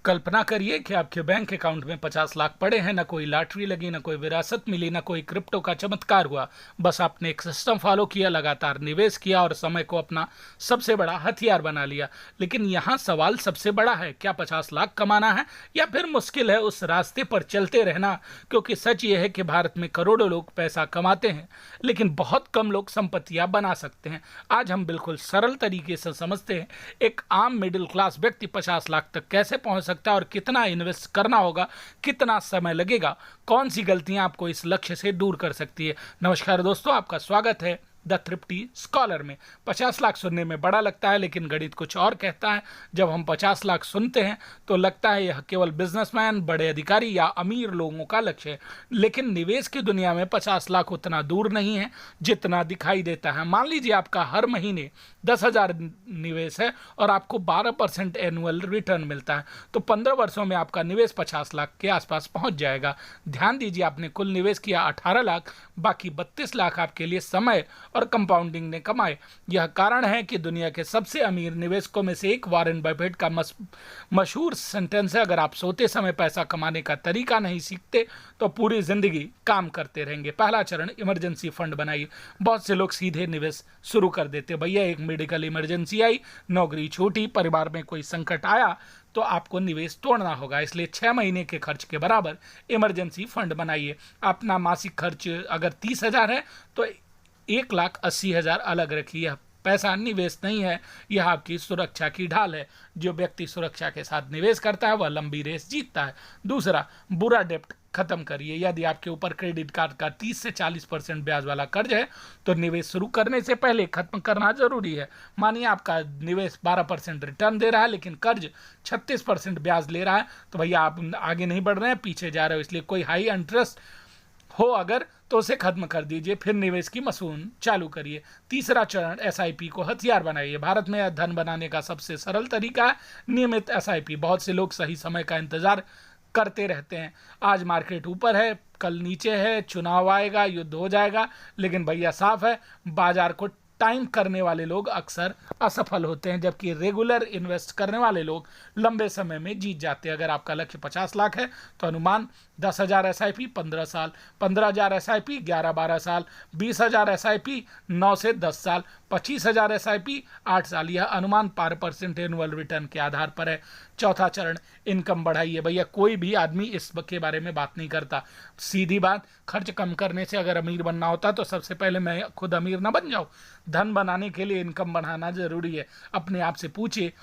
कल्पना करिए कि आपके बैंक अकाउंट में 50 लाख पड़े हैं। ना कोई लॉटरी लगी, ना कोई विरासत मिली, ना कोई क्रिप्टो का चमत्कार हुआ। बस आपने एक सिस्टम फॉलो किया, लगातार निवेश किया और समय को अपना सबसे बड़ा हथियार बना लिया। लेकिन यहाँ सवाल सबसे बड़ा है, क्या 50 लाख कमाना है या फिर मुश्किल है उस रास्ते पर चलते रहना? क्योंकि सच ये है कि भारत में करोड़ों लोग पैसा कमाते हैं, लेकिन बहुत कम लोग संपत्तियां बना सकते हैं। आज हम बिल्कुल सरल तरीके से समझते हैं एक आम मिडिल क्लास व्यक्ति 50 लाख तक कैसे पहुंच सकता है और कितना इन्वेस्ट करना होगा, कितना समय लगेगा, कौन सी गलतियां आपको इस लक्ष्य से दूर कर सकती है। नमस्कार दोस्तों, आपका स्वागत है द थ्रिफ्टी स्कॉलर में। 50 लाख सुनने में बड़ा लगता है, लेकिन गणित कुछ और कहता है। जब हम 50 लाख सुनते हैं तो लगता है यह केवल बिजनेसमैन, बड़े अधिकारी या अमीर लोगों का लक्ष्य है। लेकिन निवेश की दुनिया में 50 लाख उतना दूर नहीं है जितना दिखाई देता है। मान लीजिए आपका हर महीने 10,000 निवेश है और आपको 12% एनुअल रिटर्न मिलता है, तो 15 वर्षों में आपका निवेश 50 लाख के आसपास पहुंच जाएगा। ध्यान दीजिए, आपने कुल निवेश किया 18 लाख, बाकी 32 लाख आपके लिए समय और कंपाउंडिंग ने कमाए। यह कारण है कि दुनिया के सबसे अमीर निवेशकों में से एक वॉरेन बफेट का मशहूर सेंटेंस है, अगर आप सोते समय पैसा कमाने का तरीका नहीं सीखते तो पूरी जिंदगी काम करते रहेंगे। पहला चरण, इमरजेंसी फंड बनाइए। बहुत से लोग सीधे निवेश शुरू कर देते, भैया एक मेडिकल इमरजेंसी आई, नौकरी छूटी, परिवार में कोई संकट आया तो आपको निवेश तोड़ना होगा। इसलिए 6 महीने के खर्च के बराबर इमरजेंसी फंड बनाइए। अपना मासिक खर्च अगर 30,000 है तो 1,80,000 अलग रखिए। यह पैसा निवेश नहीं है, यह आपकी सुरक्षा की ढाल है। जो व्यक्ति सुरक्षा के साथ निवेश करता है वह लंबी रेस जीतता है। दूसरा, बुरा डेप्ट खत्म करिए। यदि आपके ऊपर क्रेडिट कार्ड का 30 से 40% ब्याज वाला कर्ज है तो निवेश शुरू करने से पहले खत्म करना जरूरी है। मानिए आपका निवेश 12% रिटर्न दे रहा है, लेकिन कर्ज 36% ब्याज ले रहा है, तो भैया आप आगे नहीं बढ़ रहे हैं, पीछे जा रहे हो। इसलिए कोई हाई इंटरेस्ट हो अगर तो उसे खत्म कर दीजिए, फिर निवेश की मशीन चालू करिए। तीसरा चरण, एसआईपी को हथियार बनाइए। भारत में धन बनाने का सबसे सरल तरीका है नियमित एसआईपी। बहुत से लोग सही समय का इंतजार करते रहते हैं। आज मार्केट ऊपर है, कल नीचे है, चुनाव आएगा, युद्ध हो जाएगा, लेकिन भैया साफ है, बाजार को टाइम करने वाले लोग अक्सर असफल होते हैं, जबकि रेगुलर इन्वेस्ट करने वाले लोग लंबे समय में जीत जाते हैं। अगर आपका लक्ष्य 50 लाख है तो अनुमान 10,000 एसआईपी 15 साल, 15,000 एसआईपी 11-12 साल, 20,000 एसआईपी 9 से 10 साल, 25,000 एसआईपी 8 साल। यह अनुमान 12% एनुअल रिटर्न के आधार पर है। चौथा चरण, इनकम बढ़ाइए। भैया कोई भी आदमी इस के बारे में बात नहीं करता। सीधी बात, खर्च कम करने से अगर अमीर बनना होता तो सबसे पहले मैं खुद अमीर ना बन जाऊं। धन बनाने के लिए इनकम बढ़ाना जरूरी है। अपने आप से पूछिए,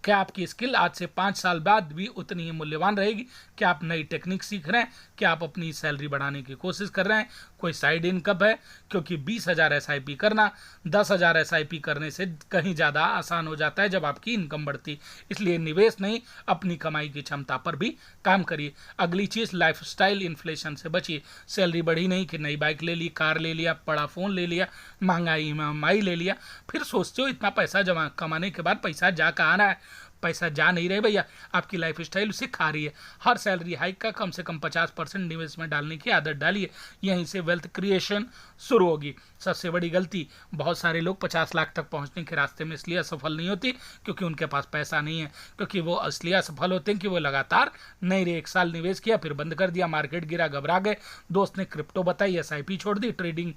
क्या आपकी स्किल आज से 5 साल बाद भी उतनी ही मूल्यवान रहेगी? क्या आप नई टेक्निक सीख रहे हैं? क्या आप अपनी सैलरी बढ़ाने की कोशिश कर रहे हैं? कोई साइड इनकम है? क्योंकि 20,000 एसआईपी करना 10,000 एसआईपी करने से कहीं ज़्यादा आसान हो जाता है जब आपकी इनकम बढ़ती। इसलिए निवेश नहीं, अपनी कमाई की क्षमता पर भी काम करिए। अगली चीज़, लाइफस्टाइल इन्फ्लेशन से बचिए। सैलरी बढ़ी नहीं कि नई बाइक ले ली, कार ले लिया, बड़ा फ़ोन ले लिया, महंगाई ईएमआई ले लिया, फिर सोचते हो इतना पैसा जमा कमाने के बाद पैसा जा कहाँ रहा है? पैसा जा नहीं रहे भैया, आपकी लाइफस्टाइल उसे खा रही है। हर सैलरी हाइक का कम से कम 50% निवेश में डालने की आदत डालिए, यहीं से वेल्थ क्रिएशन शुरू होगी। सबसे बड़ी गलती, बहुत सारे लोग 50 लाख तक पहुंचने के रास्ते में इसलिए असफल नहीं होती क्योंकि उनके पास पैसा नहीं है, क्योंकि वो इसलिए असफल होते हैं कि वो लगातार नहीं रहे। 1 साल निवेश किया, फिर बंद कर दिया, मार्केट गिरा, घबरा गए, दोस्त ने क्रिप्टो बताई, एसआईपी छोड़ दी, ट्रेडिंग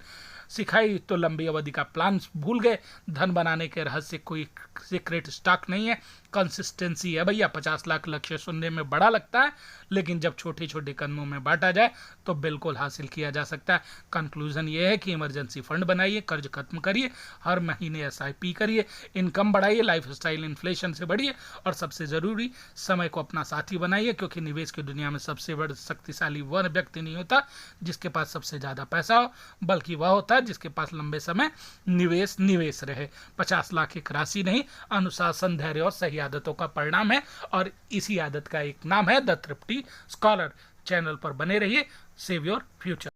सिखाई तो लंबी अवधि का प्लान भूल गए। धन बनाने के रहस्य कोई सीक्रेट स्टॉक नहीं है, कंसिस्टेंसी है भैया। 50 लाख लक्ष्य सुनने में बड़ा लगता है, लेकिन जब छोटे छोटे कदमों में बांटा जाए तो बिल्कुल हासिल किया जा सकता है। कंक्लूजन ये है कि इमरजेंसी फंड बनाइए, कर्ज खत्म करिए, हर महीने एसआईपी करिए, इनकम बढ़ाइए, लाइफस्टाइल इन्फ्लेशन से बढ़िए, और सबसे ज़रूरी, समय को अपना साथी बनाइए। क्योंकि निवेश की दुनिया में सबसे बड़ा शक्तिशाली वह व्यक्ति नहीं होता जिसके पास सबसे ज़्यादा पैसा हो, बल्कि वह होता है जिसके पास लंबे समय निवेश रहे। 50 लाख एक राशि नहीं, अनुशासन, धैर्य और सही आदतों का परिणाम है, और इसी आदत का एक नाम है द थ्रिफ्टी स्कॉलर। चैनल पर बने रहिए, सेव योर फ्यूचर।